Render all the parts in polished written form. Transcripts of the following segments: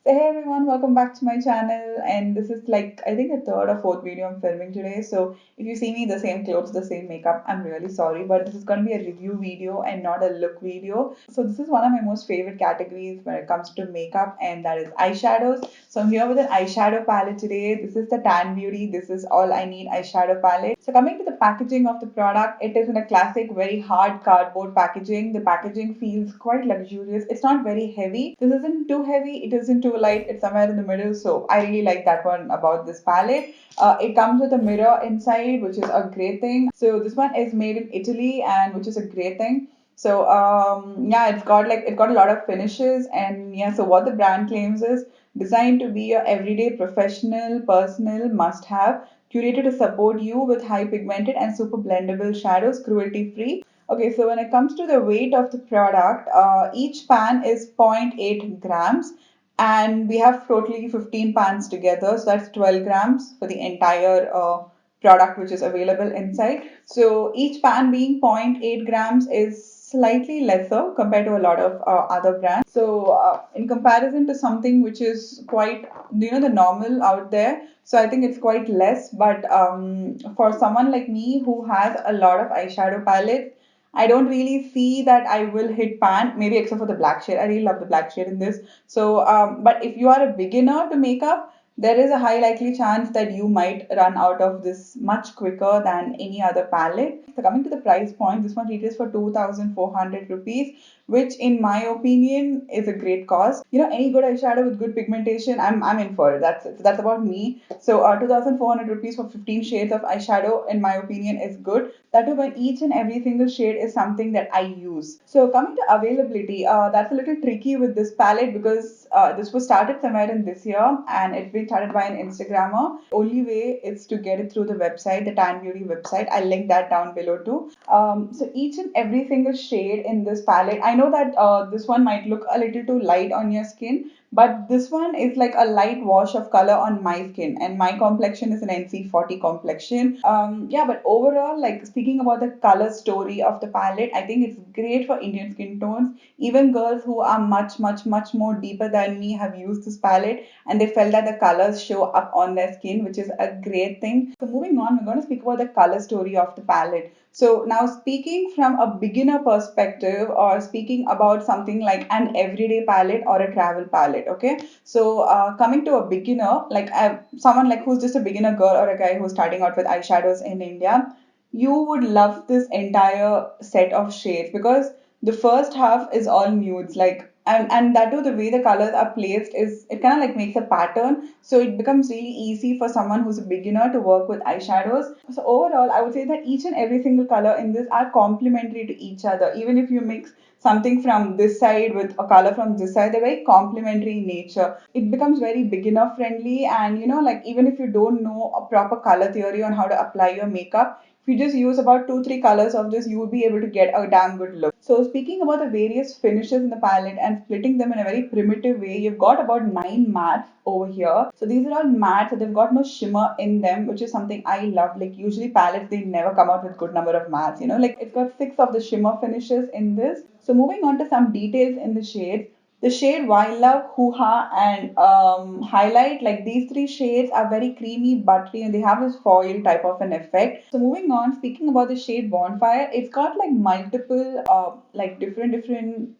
So hey everyone, welcome back to my channel, and this is like I think the third or fourth video I'm filming today. So if you see me the same clothes, the same makeup, I'm really sorry, but this is going to be a review video and not a look video. So this is one of my most favorite categories when it comes to makeup, and that is eyeshadows. So I'm here with an eyeshadow palette today. This is the Tan Beauty This Is All I Need eyeshadow palette. So coming to the packaging of the product, it is in a classic very hard cardboard packaging. The packaging feels quite luxurious. It's not very heavy. This isn't too heavy, it isn't too light, it's somewhere in the middle. So I really like that one about this palette. It comes with a mirror inside, which is a great thing. So this one is made in Italy, and which is a great thing. So yeah, it's got a lot of finishes, and yeah, so what the brand claims is designed to be your everyday professional personal must have, curated to support you with high pigmented and super blendable shadows, cruelty free. Okay, so when it comes to the weight of the product, each pan is zero point 0.8 grams, and we have totally 15 pans together, so that's 12 grams for the entire product which is available inside. So each pan being zero point 0.8 grams is slightly lesser compared to a lot of other brands. So in comparison to something which is quite, the normal out there, so I think it's quite less. But for someone like me who has a lot of eyeshadow palettes, I don't really see that I will hit pan, maybe except for the black shade. I really love the black shade in this. So, but if you are a beginner to makeup, there is a high likely chance that you might run out of this much quicker than any other palette. So coming to the price point, this one retails for 2,400 rupees, which in my opinion is a great cost. Any good eyeshadow with good pigmentation, I'm in for it. That's it. So that's about me. So 2,400 rupees for 15 shades of eyeshadow, in my opinion, is good. That too, when each and every single shade is something that I use. So coming to availability, that's a little tricky with this palette because this was started somewhere in this year, and it's been started by an Instagrammer. Only way is to get it through the website, the Tan Beauty website. I'll link that down below too. So each and every single shade in this palette, I know that this one might look a little too light on your skin, but this one is like a light wash of color on my skin, and my complexion is an NC40 complexion. Yeah, but overall, like speaking about the color story of the palette, I think it's great for Indian skin tones. Even girls who are much, much, much more deeper than me have used this palette, and they felt that the colors show up on their skin, which is a great thing. So moving on, we're going to speak about the color story of the palette. So now speaking from a beginner perspective, or speaking about something like an everyday palette or a travel palette, okay? So coming to a beginner, like someone like who's just a beginner girl or a guy who's starting out with eyeshadows in India, you would love this entire set of shades because the first half is all nudes, like and that too the way the colors are placed is it kind of like makes a pattern, so it becomes really easy for someone who's a beginner to work with eyeshadows. So overall, I would say that each and every single color in this are complementary to each other. Even if you mix something from this side with a color from this side, they're very complementary in nature. It becomes very beginner friendly, and like even if you don't know a proper color theory on how to apply your makeup, if you just use about 2-3 colors of this, you would be able to get a damn good look. So speaking about the various finishes in the palette and splitting them in a very primitive way, you've got about 9 mattes over here. So these are all mattes, so they've got no shimmer in them, which is something I love. Like usually palettes, they never come out with good number of mattes, like it's got 6 of the shimmer finishes in this. So moving on to some details in the shades. The shade Wild Love, Hoo Ha, and Highlight, like these three shades are very creamy, buttery, and they have this foil type of an effect. So moving on, speaking about the shade Bonfire, it's got like multiple, like different,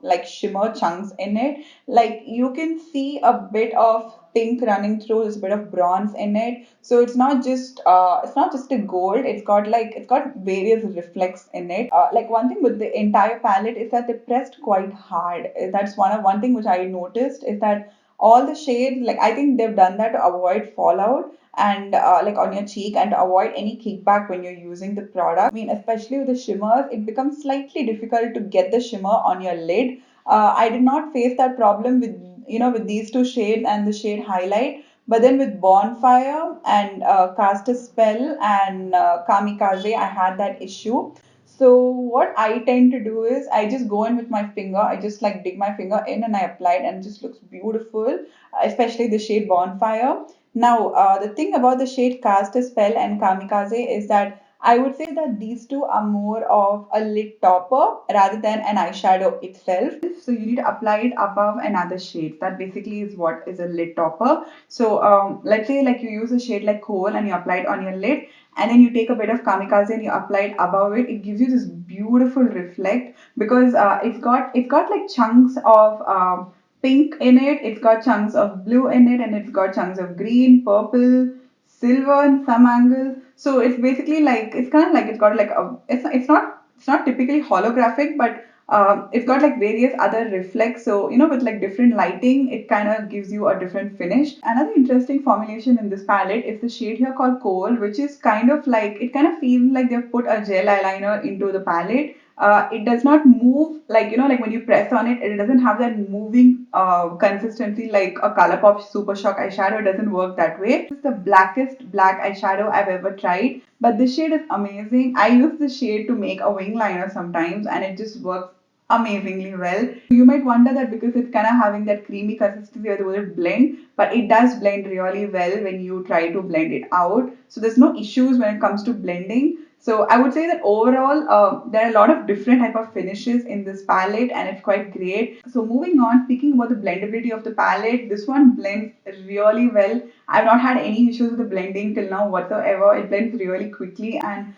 like shimmer chunks in it. Like you can see a bit of pink running through, there's a bit of bronze in it, so it's not just a gold, it's got various reflects in it. Like one thing with the entire palette is that they pressed quite hard. That's one thing which I noticed, is that all the shades, like I think they've done that to avoid fallout, and like on your cheek, and to avoid any kickback when you're using the product. I mean, especially with the shimmers, it becomes slightly difficult to get the shimmer on your lid. I did not face that problem with these two shades and the shade Highlight, but then with Bonfire and Cast a Spell and Kamikaze, I had that issue. So what I tend to do is I just go in with my finger. I just like dig my finger in and I apply it, and it just looks beautiful, especially the shade Bonfire. Now, the thing about the shade Cast a Spell and Kamikaze is that I would say that these two are more of a lid topper rather than an eyeshadow itself. So you need to apply it above another shade. That basically is what is a lid topper. So let's say like you use a shade like Coal and you apply it on your lid, and then you take a bit of Kamikaze and you apply it above it. It gives you this beautiful reflect because it's got like chunks of pink in it. It's got chunks of blue in it, and it's got chunks of green, purple, silver in some angles. So it's basically like it's kind of like it's got like a it's not typically holographic, but it's got like various other reflects. So with like different lighting, it kind of gives you a different finish. Another interesting formulation in this palette is the shade here called Coal, which is kind of like it kind of feels like they've put a gel eyeliner into the palette. It does not move like like when you press on it, it doesn't have that moving consistency like a Colourpop Super Shock eyeshadow. It doesn't work that way. This is the blackest black eyeshadow I've ever tried, but this shade is amazing. I use this shade to make a wing liner sometimes, and it just works amazingly well. You might wonder that because it's kind of having that creamy consistency, or will it blend? But it does blend really well when you try to blend it out. So there's no issues when it comes to blending. So I would say that overall, there are a lot of different type of finishes in this palette, and it's quite great. So moving on, speaking about the blendability of the palette, this one blends really well. I've not had any issues with the blending till now whatsoever. It blends really quickly, and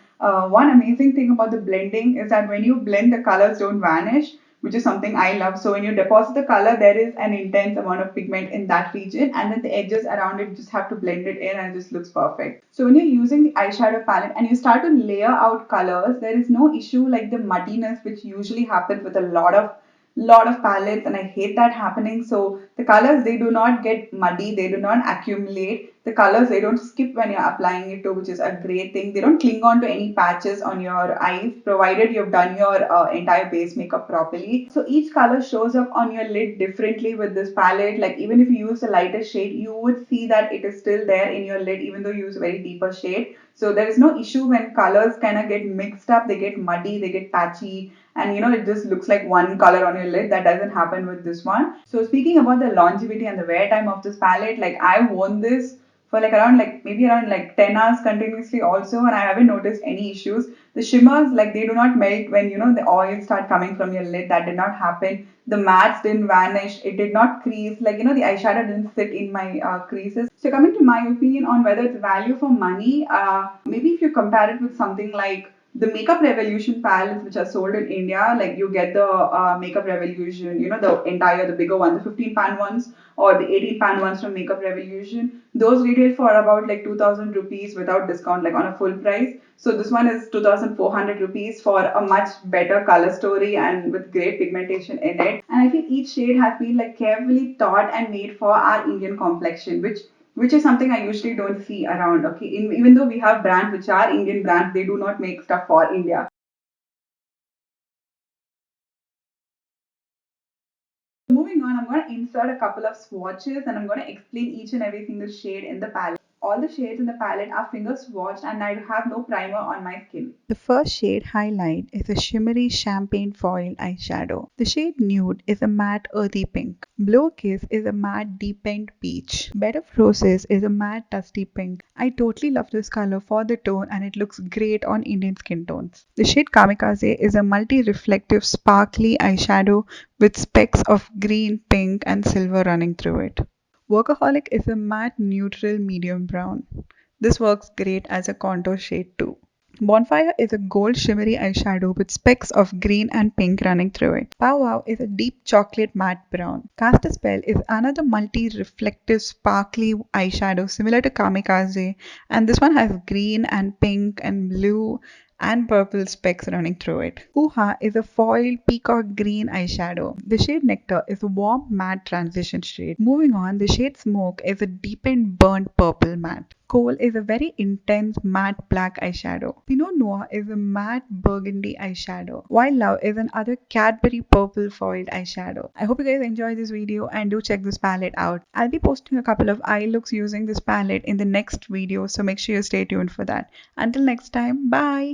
one amazing thing about the blending is that when you blend, the colors don't vanish, which is something I love. So when you deposit the color, there is an intense amount of pigment in that region, and then the edges around it, you just have to blend it in and it just looks perfect. So when you're using the eyeshadow palette and you start to layer out colors, there is no issue like the muddiness which usually happens with a lot of palettes, and I hate that happening. So the colors, they do not get muddy, they do not accumulate. The colors, they don't skip when you're applying it too, which is a great thing. They don't cling on to any patches on your eyes, provided you've done your entire base makeup properly. So each color shows up on your lid differently with this palette. Like even if you use the lighter shade, you would see that it is still there in your lid even though you use a very deeper shade. So there is no issue when colors kind of get mixed up, they get muddy, they get patchy, and it just looks like one color on your lid. That doesn't happen with this one. So speaking about the longevity and the wear time of this palette, like I've worn this for like around like maybe around like 10 hours continuously also, and I haven't noticed any issues. The shimmers, like they do not melt when the oils start coming from your lid. That did not happen. The mattes didn't vanish, it did not crease, like the eyeshadow didn't sit in my creases. So coming to my opinion on whether it's value for money, maybe if you compare it with something like the Makeup Revolution palettes which are sold in India, like you get the Makeup Revolution, the bigger one, the 15 pan ones, or the 18 pan ones from Makeup Revolution. Those retail for about like 2000 rupees without discount, like on a full price. So this one is 2400 rupees for a much better color story and with great pigmentation in it. And I feel each shade has been like carefully thought and made for our Indian complexion, which is something I usually don't see around. Okay, even though we have brands which are Indian brands, they do not make stuff for India. Moving on, I'm going to insert a couple of swatches and I'm going to explain each and every single shade in the palette. All the shades in the palette are finger swatched, and I have no primer on my skin. The first shade, Highlight, is a shimmery champagne foil eyeshadow. The shade Nude is a matte earthy pink. Blow Kiss is a matte deep pink peach. Bed of Roses is a matte dusty pink. I totally love this color for the tone, and it looks great on Indian skin tones. The shade Kamikaze is a multi-reflective sparkly eyeshadow with specks of green, pink and silver running through it. Workaholic is a matte neutral medium brown. This works great as a contour shade too. Bonfire is a gold shimmery eyeshadow with specks of green and pink running through it. Pow Wow is a deep chocolate matte brown. Cast a Spell is another multi-reflective sparkly eyeshadow similar to Kamikaze, and this one has green and pink and blue and purple specks running through it. Hoo-Ha is a foil peacock green eyeshadow. The shade Nectar is a warm matte transition shade. Moving on, the shade Smoke is a deepened burnt purple matte. Coal is a very intense matte black eyeshadow. Pinot Noir is a matte burgundy eyeshadow. Wild Love is another Cadbury purple foiled eyeshadow. I hope you guys enjoyed this video and do check this palette out. I'll be posting a couple of eye looks using this palette in the next video, so make sure you stay tuned for that. Until next time, bye!